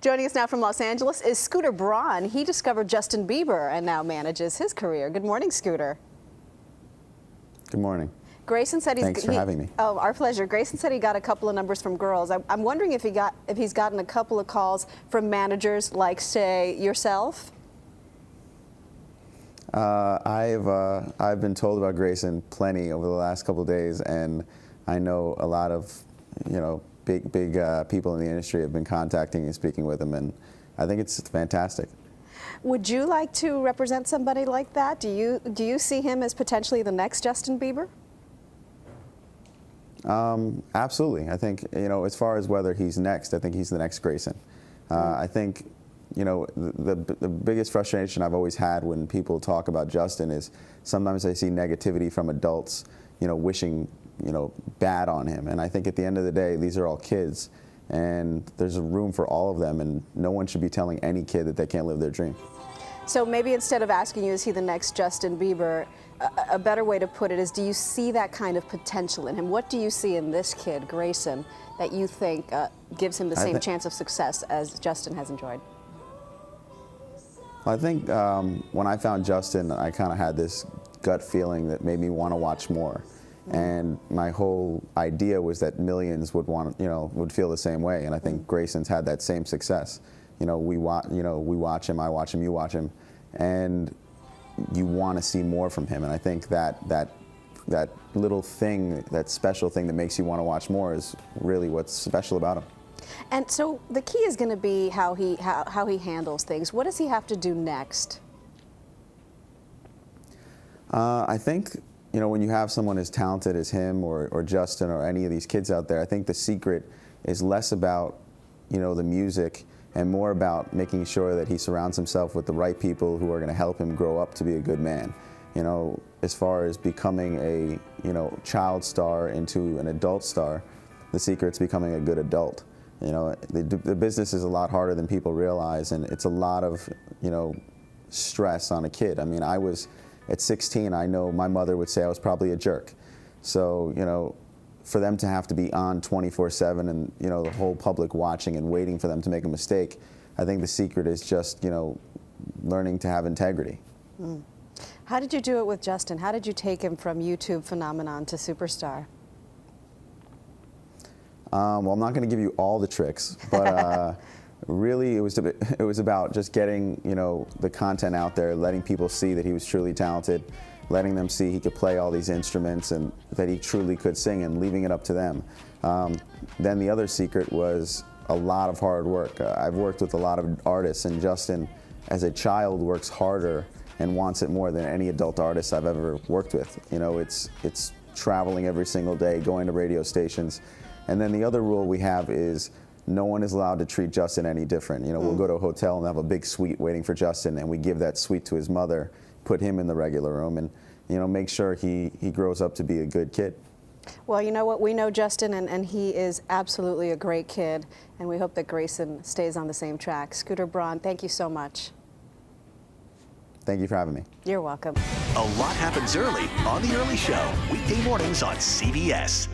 Joining us now from Los Angeles is Scooter Braun. He discovered Justin Bieber and now manages his career. Good morning, Scooter. Good morning. Grayson said Thanks for having me. Oh, our pleasure. Grayson said he got a couple of numbers from girls. I'm wondering if he's gotten a couple of calls from managers like, say, yourself. I've been told about Grayson plenty over the last couple of days, and I know a lot of big people in the industry have been contacting and speaking with him, and I think it's fantastic. Would you like to represent somebody like that? Do you see him as potentially the next Justin Bieber? Absolutely. I think, as far as whether he's next, I think he's the next Grayson. I think, the biggest frustration I've always had when people talk about Justin is sometimes I see negativity from adults, wishing, bad on him. And I think at the end of the day, these are all kids, and there's a room for all of them, and no one should be telling any kid that they can't live their dream. So maybe instead of asking you, is he the next Justin Bieber, a better way to put it is, do you see that kind of potential in him? What do you see in this kid, Grayson, that you think gives him the same chance of success as Justin has enjoyed? I think when I found Justin, I kind of had this gut feeling that made me want to watch more. And my whole idea was that millions would would feel the same way. And I think Grayson's had that same success. We watch him, I watch him, you watch him, and you want to see more from him. And I think that little thing, that special thing that makes you want to watch more is really what's special about him. And so the key is going to be how he handles things. What does he have to do next? I think, when you have someone as talented as him or Justin or any of these kids out there, I think the secret is less about, the music and more about making sure that he surrounds himself with the right people who are going to help him grow up to be a good man. As far as becoming a, child star into an adult star, the secret's becoming a good adult. The business is a lot harder than people realize, and it's a lot of, stress on a kid. I mean, I was at 16, I know my mother would say I was probably a jerk. So, for them to have to be on 24/7 and, the whole public watching and waiting for them to make a mistake, I think the secret is just, learning to have integrity. How did you do it with Justin? How did you take him from YouTube phenomenon to superstar? Well, I'm not going to give you all the tricks, but really it was about just getting, the content out there, letting people see that he was truly talented, letting them see he could play all these instruments and that he truly could sing, and leaving it up to them. Then the other secret was a lot of hard work. I've worked with a lot of artists, and Justin, as a child, works harder and wants it more than any adult artist I've ever worked with. It's traveling every single day, going to radio stations. And then the other rule we have is no one is allowed to treat Justin any different. We'll go to a hotel and have a big suite waiting for Justin, and we give that suite to his mother, put him in the regular room, and make sure he grows up to be a good kid. Well, you know what? We know Justin, and he is absolutely a great kid, and we hope that Grayson stays on the same track. Scooter Braun, thank you so much. Thank you for having me. You're welcome. A lot happens early on The Early Show, weekday mornings on CBS.